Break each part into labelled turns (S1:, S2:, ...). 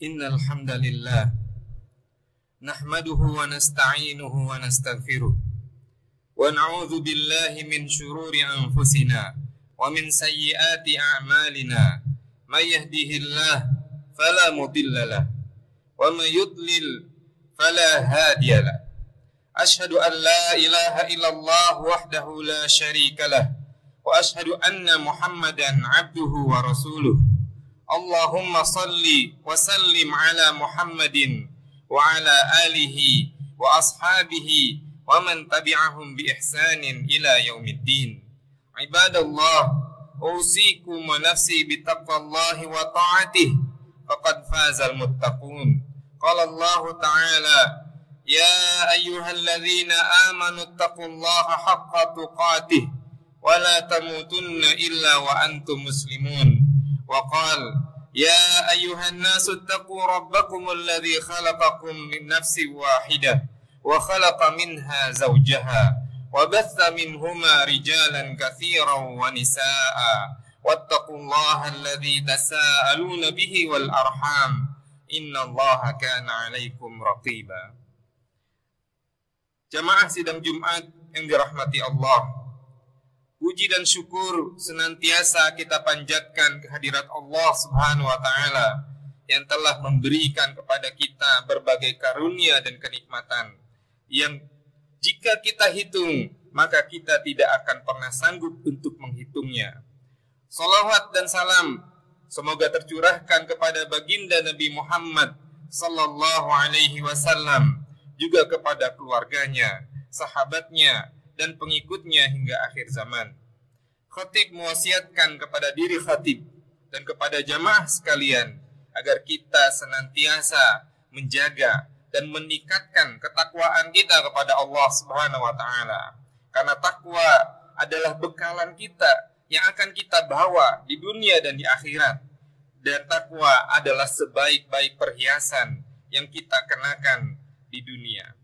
S1: Innal hamdalillah nahmaduhu wa nasta'inuhu wa nastaghfiruh wa na'udzu billahi min shururi anfusina wa min sayyiati a'malina may yahdihillahu fala mudilla lahu wa may yudlil fala hadiya lahu. Ashhadu an la ilaha illallah wahdahu la syarika lah wa ashhadu anna Muhammadan abduhu wa rasuluh. Allahumma salli wa sallim ala Muhammadin wa ala alihi wa ashabihi wa man tabi'ahum bi ihsanin ila yaumiddin. Ibadallah, usikum wa nafsi bi taqwallahi wa ta'atih faqad fazal muttaqun. Qala Allah ta'ala, ya ayyuhalladzina amanu taqullaha haqqa tuqatih wa la tamutunna illa wa antum muslimun. وقال يا أيها الناس اتقوا ربكم الذي خلقكم من نفس واحدة وخلق منها زوجها وبث منهما رجالا كثيرا ونساء واتقوا الله الذي تساءلون به والأرحام إن الله كان عليكم رقيبا. Jamaah sidang Jumat yang dirahmati Allah, puji dan syukur senantiasa kita panjatkan kehadirat Allah Subhanahu wa Ta'ala yang telah memberikan kepada kita berbagai karunia dan kenikmatan yang jika kita hitung maka kita tidak akan pernah sanggup untuk menghitungnya. Salawat dan salam semoga tercurahkan kepada baginda Nabi Muhammad sallallahu alaihi wasallam, juga kepada keluarganya, sahabatnya, dan pengikutnya hingga akhir zaman. Khatib mewasiatkan kepada diri khatib dan kepada jamaah sekalian agar kita senantiasa menjaga dan meningkatkan ketakwaan kita kepada Allah Subhanahu wa Ta'ala. Karena takwa adalah bekalan kita yang akan kita bawa di dunia dan di akhirat. Dan takwa adalah sebaik-baik perhiasan yang kita kenakan di dunia.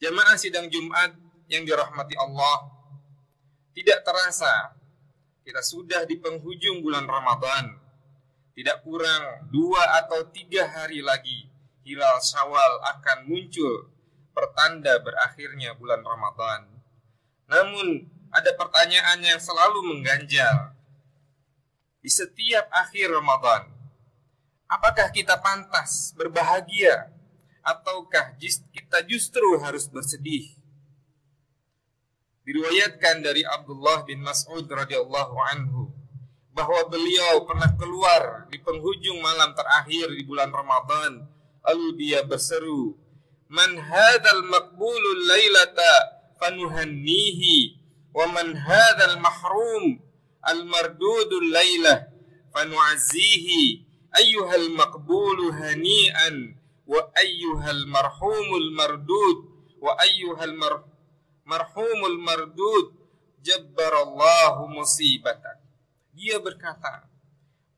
S1: Jamaah sidang Jumat yang dirahmati Allah, tidak terasa kita sudah di penghujung bulan Ramadan. Tidak kurang 2 atau 3 hari lagi hilal Syawal akan muncul, pertanda berakhirnya bulan Ramadan. Namun ada pertanyaan yang selalu mengganjal di setiap akhir Ramadan. Apakah kita pantas berbahagia ataukah kita justru harus bersedih? Diriwayatkan dari Abdullah bin Mas'ud radhiyallahu anhu bahwa beliau pernah keluar di penghujung malam terakhir di bulan Ramadan, lalu dia berseru, "Man hadzal maqbulul lailata fanuhannihi wa man hadzal mahrum al mardudul lailah fanu'azzihi ayyuhal maqbulu hani'an wa ayyuhal marhumul mardud wa ayyuhal marhumul mardud jabbarallahu musibatak." Dia berkata,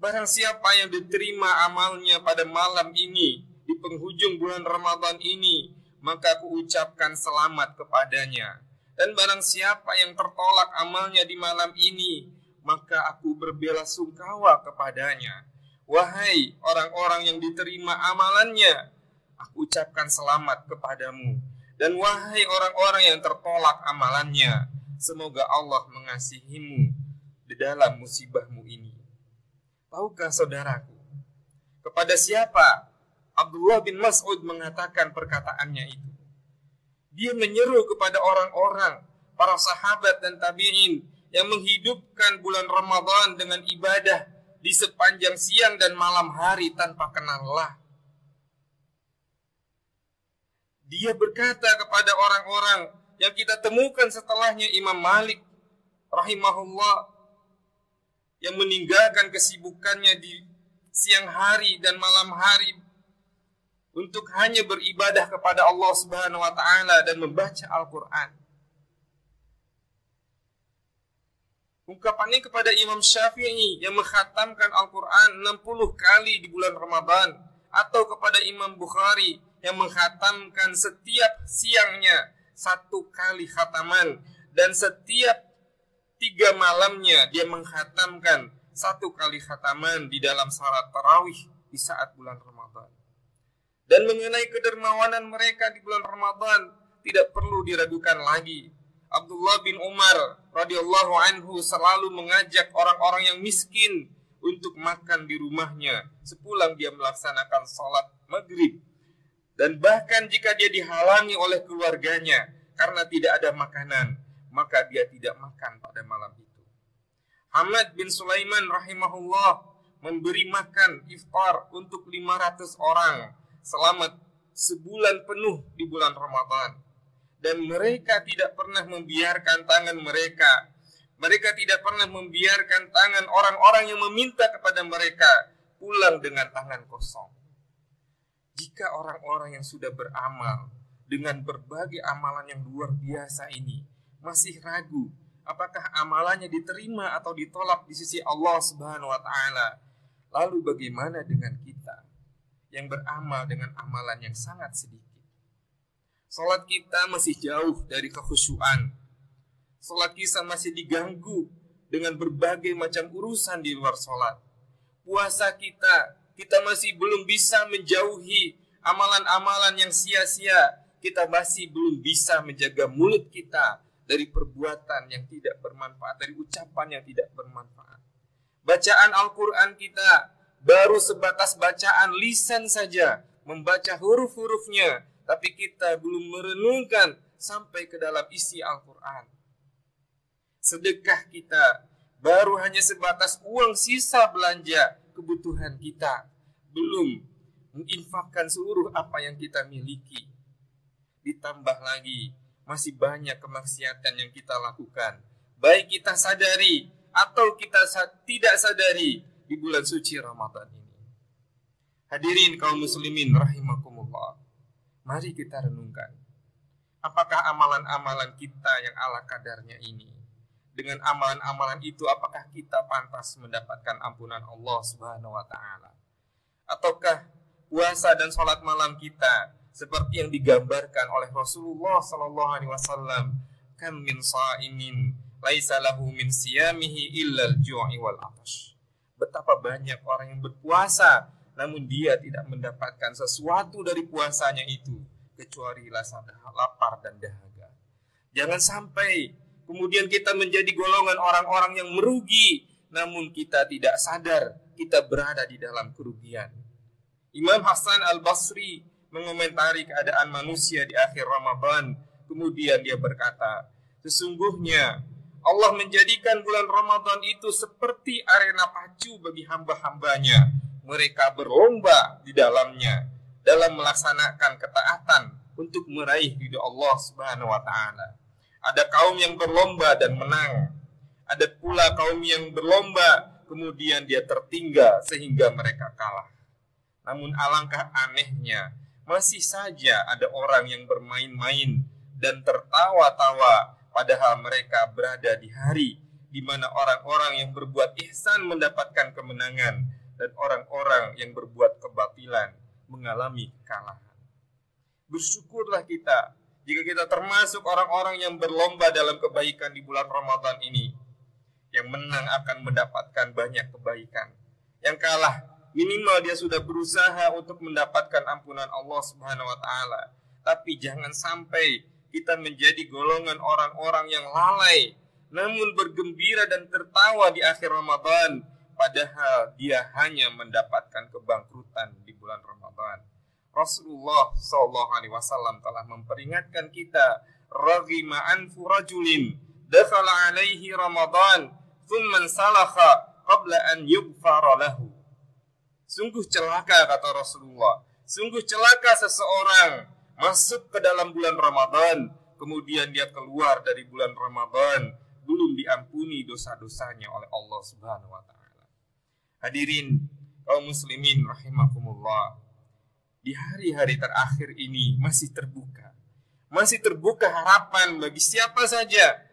S1: barang siapa yang diterima amalnya pada malam ini di penghujung bulan Ramadan ini, maka aku ucapkan selamat kepadanya. Dan barang siapa yang tertolak amalnya di malam ini, maka aku berbelasungkawa kepadanya. Wahai orang-orang yang diterima amalannya, aku ucapkan selamat kepadamu. Dan wahai orang-orang yang tertolak amalannya, semoga Allah mengasihimu di dalam musibahmu ini. Tahukah saudaraku, kepada siapa Abdullah bin Mas'ud mengatakan perkataannya itu? Dia menyeru kepada orang-orang, para sahabat dan tabi'in yang menghidupkan bulan Ramadan dengan ibadah di sepanjang siang dan malam hari tanpa kenal lelah. Dia berkata kepada orang-orang yang kita temukan setelahnya Imam Malik rahimahullah, yang meninggalkan kesibukannya di siang hari dan malam hari untuk hanya beribadah kepada Allah Subhanahu wa Ta'ala dan membaca Al-Quran. Ungkapannya kepada Imam Syafi'i yang mengkhatamkan Al-Quran 60 kali di bulan Ramadan, atau kepada Imam Bukhari yang mengkhatamkan setiap siangnya 1 kali khataman, dan setiap 3 malamnya dia mengkhatamkan 1 kali khataman di dalam salat tarawih. di saat bulan Ramadan. Dan mengenai kedermawanan mereka di bulan Ramadan tidak perlu diragukan lagi. Abdullah bin Umar radhiyallahu anhu selalu mengajak orang-orang yang miskin untuk makan di rumahnya sepulang dia melaksanakan sholat maghrib. Dan bahkan jika dia dihalangi oleh keluarganya karena tidak ada makanan, maka dia tidak makan pada malam itu. Hamad bin Sulaiman rahimahullah memberi makan iftar untuk 500 orang selama sebulan penuh di bulan Ramadan. Dan mereka tidak pernah membiarkan tangan mereka. Mereka tidak pernah membiarkan tangan orang-orang yang meminta kepada mereka pulang dengan tangan kosong. Jika orang-orang yang sudah beramal dengan berbagai amalan yang luar biasa ini masih ragu apakah amalannya diterima atau ditolak di sisi Allah Subhanahu wa taala, lalu bagaimana dengan kita yang beramal dengan amalan yang sangat sedikit? Salat kita masih jauh dari kekhusyuan. Salat kita masih diganggu dengan berbagai macam urusan di luar salat. Puasa kita masih belum bisa menjauhi amalan-amalan yang sia-sia. Kita masih belum bisa menjaga mulut kita dari perbuatan yang tidak bermanfaat, dari ucapan yang tidak bermanfaat. Bacaan Al-Quran kita baru sebatas bacaan lisan saja, membaca huruf-hurufnya, tapi kita belum merenungkan sampai ke dalam isi Al-Quran. Sedekah kita baru hanya sebatas uang sisa belanja kebutuhan kita, belum menginfakkan seluruh apa yang kita miliki. Ditambah lagi masih banyak kemaksiatan yang kita lakukan, baik kita sadari atau kita tidak sadari di bulan suci Ramadan ini. Hadirin kaum muslimin rahimakumullah, mari kita renungkan, apakah amalan-amalan kita yang ala kadarnya ini, dengan amalan-amalan itu apakah kita pantas mendapatkan ampunan Allah Subhanahu wa taala? Ataukah puasa dan sholat malam kita seperti yang digambarkan oleh Rasulullah sallallahu alaihi wasallam, kam min shaimin laisa lahu min siyamihi illa al-ju'i wal 'atash. Betapa banyak orang yang berpuasa namun dia tidak mendapatkan sesuatu dari puasanya itu kecuali rasa lapar dan dahaga. Jangan sampai kemudian kita menjadi golongan orang-orang yang merugi namun kita tidak sadar kita berada di dalam kerugian. Imam Hasan Al-Basri mengomentari keadaan manusia di akhir Ramadan, kemudian dia berkata, sesungguhnya Allah menjadikan bulan Ramadan itu seperti arena pacu bagi hamba-hambanya. Mereka berlomba di dalamnya dalam melaksanakan ketaatan untuk meraih ridha Allah Subhanahu wa taala. Ada kaum yang berlomba dan menang. Ada pula kaum yang berlomba kemudian dia tertinggal sehingga mereka kalah. Namun alangkah anehnya, masih saja ada orang yang bermain-main dan tertawa-tawa padahal mereka berada di hari di mana orang-orang yang berbuat ihsan mendapatkan kemenangan dan orang-orang yang berbuat kebatilan mengalami kekalahan. Bersyukurlah kita jika kita termasuk orang-orang yang berlomba dalam kebaikan di bulan Ramadan ini. Yang menang akan mendapatkan banyak kebaikan. Yang kalah minimal dia sudah berusaha untuk mendapatkan ampunan Allah Subhanahu wa taala. Tapi jangan sampai kita menjadi golongan orang-orang yang lalai namun bergembira dan tertawa di akhir Ramadan padahal dia hanya mendapatkan kebangkrutan di bulan Ramadan. Rasulullah sallallahu alaihi wasallam telah memperingatkan kita, raghima anfu rajulin dakhala alaihi Ramadan thumma salakha qabla an yughfara lahu. Sungguh celaka, kata Rasulullah, sungguh celaka seseorang masuk ke dalam bulan Ramadan, kemudian dia keluar dari bulan Ramadan belum diampuni dosa-dosanya oleh Allah Subhanahu wa taala. Hadirin kaum muslimin rahimakumullah, di hari-hari terakhir ini masih terbuka harapan bagi siapa saja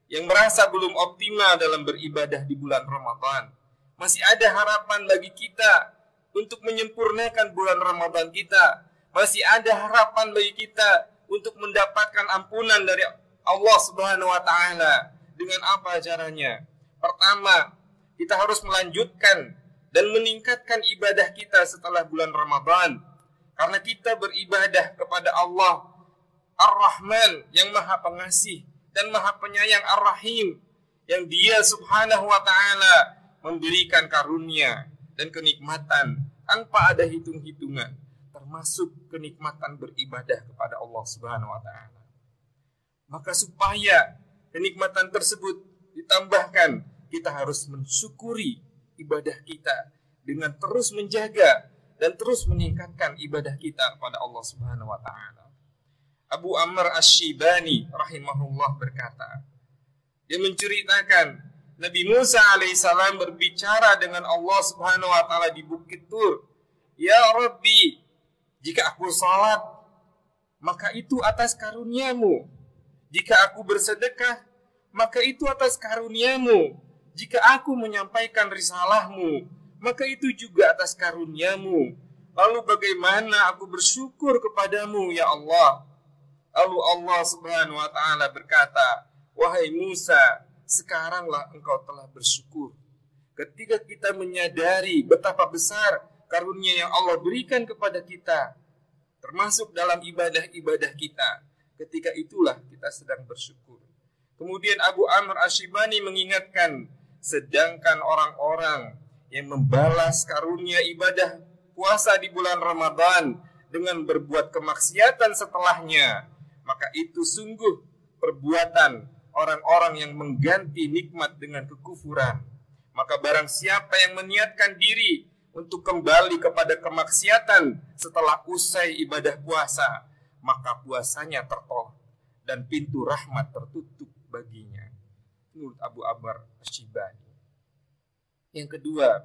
S1: yang merasa belum optimal dalam beribadah di bulan Ramadan. Masih ada harapan bagi kita untuk menyempurnakan bulan Ramadan kita. Masih ada harapan bagi kita untuk mendapatkan ampunan dari Allah Subhanahu wa taala. Dengan apa caranya? Pertama, kita harus melanjutkan dan meningkatkan ibadah kita setelah bulan Ramadan. Karena kita beribadah kepada Allah Ar-Rahman yang Maha Pengasih dan Maha Penyayang Ar-Rahim, yang Dia Subhanahu wa taala memberikan karunia dan kenikmatan tanpa ada hitung-hitungan, termasuk kenikmatan beribadah kepada Allah Subhanahu wa taala. Maka supaya kenikmatan tersebut ditambahkan, kita harus mensyukuri ibadah kita dengan terus menjaga dan terus meningkatkan ibadah kita kepada Allah Subhanahu wa taala. Abu Amr Asy-Syibani rahimahullah berkata, dia menceritakan Nabi Musa alaihissalam berbicara dengan Allah Subhanahu wa taala di Bukit Tur. Ya Rabbi, jika aku salat, maka itu atas karuniamu. Jika aku bersedekah, maka itu atas karuniamu. Jika aku menyampaikan risalahmu, maka itu juga atas karuniamu. Lalu bagaimana aku bersyukur kepadamu, ya Allah? Lalu Allah Subhanahu wa taala berkata, wahai Musa, sekaranglah engkau telah bersyukur. Ketika kita menyadari betapa besar karunia yang Allah berikan kepada kita, termasuk dalam ibadah-ibadah kita, ketika itulah kita sedang bersyukur. Kemudian Abu Amr Asy-Syibani mengingatkan, sedangkan orang-orang yang membalas karunia ibadah puasa di bulan Ramadan dengan berbuat kemaksiatan setelahnya, maka itu sungguh perbuatan orang-orang yang mengganti nikmat dengan kekufuran. Maka barang siapa yang meniatkan diri untuk kembali kepada kemaksiatan setelah usai ibadah puasa, maka puasanya tertolak dan pintu rahmat tertutup baginya. Menurut Abu Amr Asy-Syibani. Yang kedua,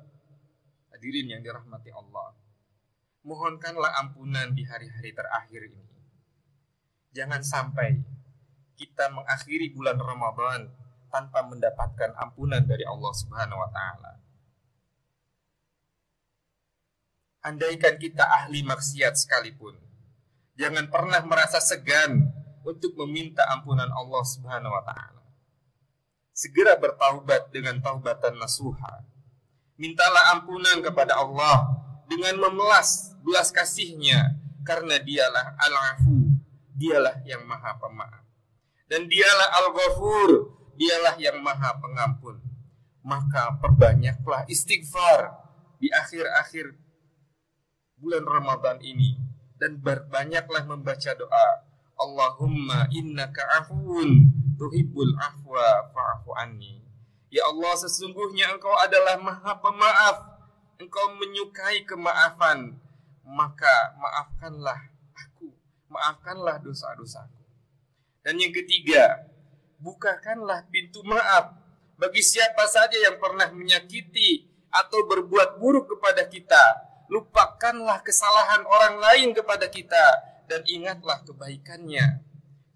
S1: hadirin yang dirahmati Allah, mohonkanlah ampunan di hari-hari terakhir ini. Jangan sampai kita mengakhiri bulan Ramadan tanpa mendapatkan ampunan dari Allah Subhanahu wa taala. Andaikan kita ahli maksiat sekalipun, jangan pernah merasa segan untuk meminta ampunan Allah Subhanahu wa taala. Segera bertaubat dengan taubatan nasuha. Mintalah ampunan kepada Allah dengan memelas belas kasih-Nya, karena Dialah Al-Afu, Dialah yang Maha Pemaaf. Dan Dialah Al-Ghafur, Dialah yang Maha Pengampun. Maka perbanyaklah istighfar di akhir-akhir bulan Ramadan ini, dan berbanyaklah membaca doa, Allahumma innaka afuun tuhibbul afwa fa'fu anni. Ya Allah, sesungguhnya Engkau adalah Maha Pemaaf, Engkau menyukai kemaafan, maka maafkanlah aku, maafkanlah dosa-dosaku. Dan yang ketiga, bukakanlah pintu maaf bagi siapa saja yang pernah menyakiti atau berbuat buruk kepada kita. Lupakanlah kesalahan orang lain kepada kita dan ingatlah kebaikannya.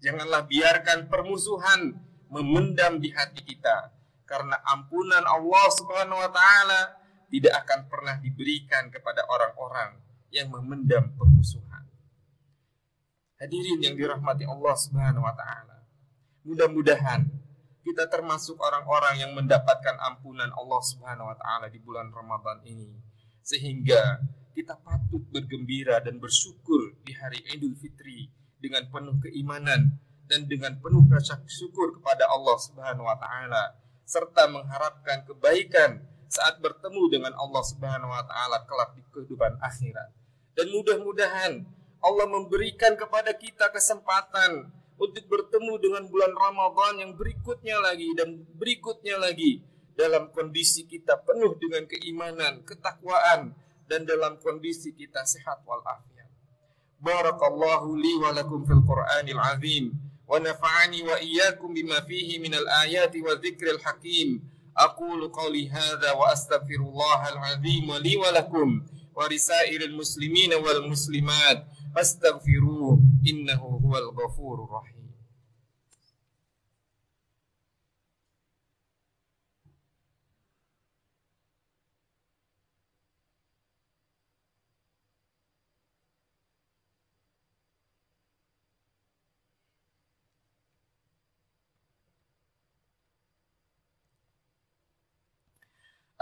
S1: Janganlah biarkan permusuhan memendam di hati kita, karena ampunan Allah Subhanahu wa taala tidak akan pernah diberikan kepada orang-orang yang memendam permusuhan. Hadirin yang dirahmati Allah Subhanahu wa taala, mudah-mudahan kita termasuk orang-orang yang mendapatkan ampunan Allah Subhanahu wa taala di bulan Ramadan ini, sehingga kita patut bergembira dan bersyukur di hari Idul Fitri dengan penuh keimanan dan dengan penuh rasa syukur kepada Allah Subhanahu wa taala, serta mengharapkan kebaikan saat bertemu dengan Allah Subhanahu wa taala kelak di kehidupan akhirat. Dan mudah-mudahan Allah memberikan kepada kita kesempatan untuk bertemu dengan bulan Ramadan yang berikutnya lagi dan berikutnya lagi, dalam kondisi kita penuh dengan keimanan, ketakwaan, dan dalam kondisi kita sehat walafiat. Barakallahu li wa lakum fil Qur'anil azim, wa nafa'ani wa iyyakum bima fihi minal ayati wa dzikril hakim. Aqulu qawli hadza wa astaghfirullahal azim wa li wa lakum wa risairil muslimina wal muslimat fastaghfiruhu innahu huwal ghafurur rahim.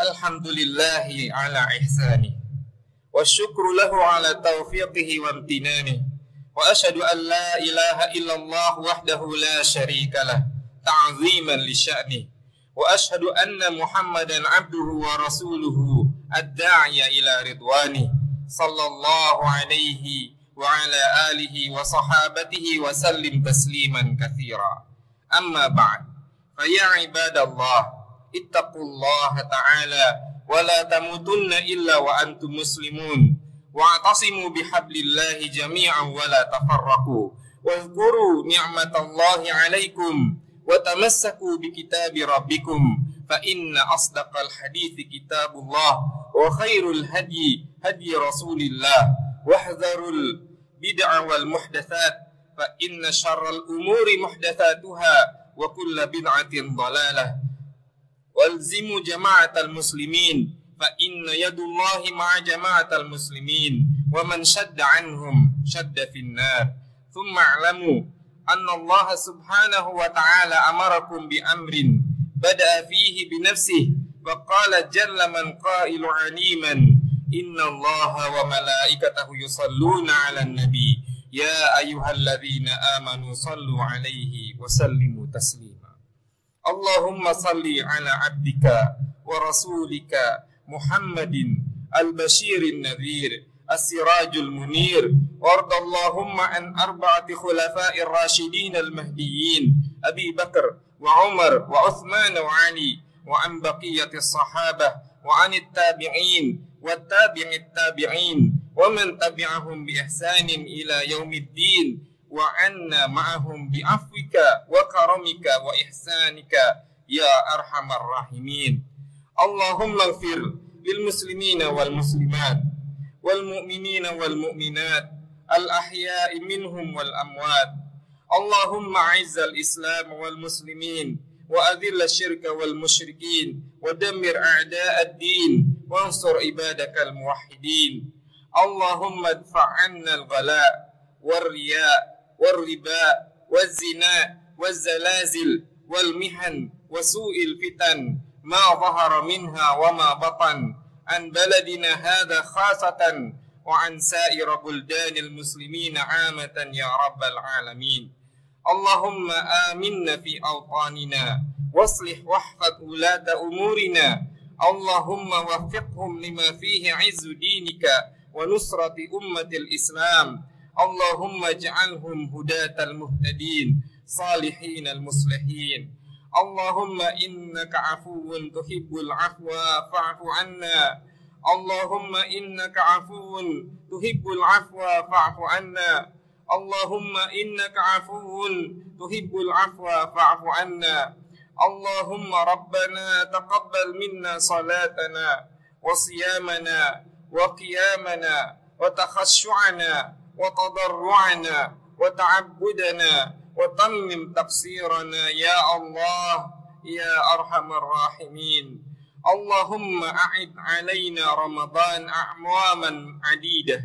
S1: Alhamdulillahi ala ihsani, wa syukru lahu ala taufiqihi wa amtinani, wa ashhadu an la ilaha illallah wahdahu la syarika lah ta'ziman li sya'ni, wa ashhadu anna Muhammadan abduhu wa rasuluhu ad-da'iya ila ridwani, sallallahu alaihi wa ala alihi wa sahabatihi wa sallim tasliman katsira. Amma ba'd, fa ya ibadallah ittaqullaha ta'ala wa la tamutunna illa wa antum muslimun, wa'tasimu bihablillahi jami'an wa la tafarraqu, wadhkuru ni'matallahi 'alaikum wa tamassaku bikitabi rabbikum, fa inna asdaqal hadithi kitabullah wa khairul hadyi hadyi rasulillah, wahdharul bid'a wal muhdatsat, fa inna syarral umuri muhdatsatuha wa kullu bid'atin dhalalah. Walzimu jama'atal muslimin, fa inna yadullahi ma'a jama'atal muslimin, wa man shadda anhum shadda finnar. Thumma a'lamu anna Allah subhanahu wa ta'ala amarakum bi amrin bada'a fihi bi nafsihi, wa qala jalla man qailu 'aliman, inna Allah wa malaikatahu yusalluna 'alan nabi, ya ayyuhalladzina amanu sallu 'alaihi wa sallimu taslima. Allahumma salli ala abdika wa rasulika Muhammadin al-bashirin nadhir as-sirajul munir, warda Allahumma an arba'ati khulafa'ir rasyidin al-mahdiyyin Abi Bakar wa Umar wa Uthman wa Ali, wa an baqiyatis sahabah wa anit tabi'in wa tabi'it tabi'in wa man tabi'ahum bi ihsanin ila yaumiddin, wa anna ma'ahum bi'afwika wa karamika wa ihsanika ya arhamar rahimin. Allahumma ighfir lil muslimina wal muslimat wal mu'minina wal mu'minat al ahya'i minhum wal amwat. Allahumma a'izzal islam wal muslimin wa adhill asyirka wal musyrikin wa dammir a'da'ad din wa ansur ibadakal muwahhidin. Allahumma adfa' 'anna al ghala' war riya' والربا والزنا والزلازل والمحن وسوء الفتن ما ظهر منها وما بطن عن بلدنا هذا خاصة وعن سائر بلدان المسلمين عامة يا رب العالمين. اللهم آمنا في أوطاننا واصلح واحفظ ولاة أمورنا. اللهم وفقهم لما فيه عز دينك ونصرة أمة الإسلام. اللهم اجعلهم هداة المهتدين صالحين المصلحين. اللهم إنك عفو تحب العفو فاعف عنا. اللهم إنك عفو تحب العفو فاعف عنا. اللهم إنك عفو تحب العفو فاعف عنا. اللهم ربنا تقبل منا صلاتنا وصيامنا وقيامنا وتخشعنا وتضرعنا وتعبدنا وتمم تقصيرنا يا الله يا أرحم الراحمين. اللهم أعد علينا رمضان أعواما عديدة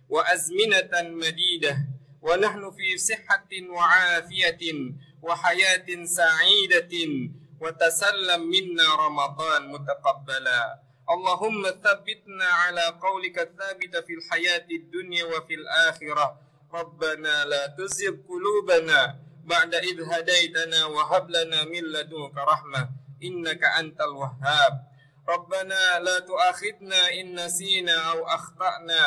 S1: وأزمنة مديدة ونحن في صحة وعافية وحياة سعيدة، وتسلم منا رمضان متقبلا. اللهم ثبتنا على قولك الثابت في الحياة الدنيا وفي الآخرة. ربنا لا تزغ قلوبنا بعد إذ هديتنا وهب لنا من لدنك رحمة إنك أنت الوهاب. ربنا لا تؤاخذنا إن نسينا أو أخطأنا.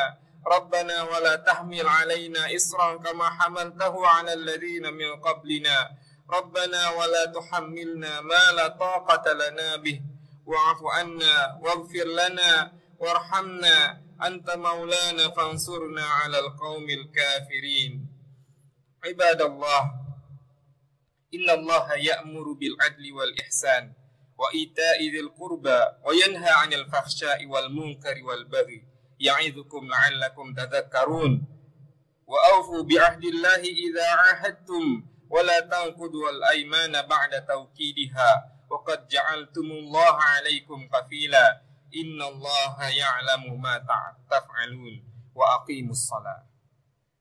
S1: ربنا ولا تحمل علينا إصرا كما حملته على الذين من قبلنا. ربنا ولا تحملنا ما لا طاقة لنا به. واعف عنا واغفر لنا وارحمنا أنت مولانا فانصرنا على القوم الكافرين. عباد الله، إن الله يأمر بالعدل والإحسان وإيتاء ذي القربى وينهى عن الفحشاء والمنكر والبغي يعظكم لعلكم تذكرون. وأوفوا بعهد الله إذا عاهدتم ولا تنقضوا الأيمان بعد توكيدها وقد جعلتم الله عليكم كفيلا. إن الله يعلم ما تفعلون. وأقيموا الصلاة.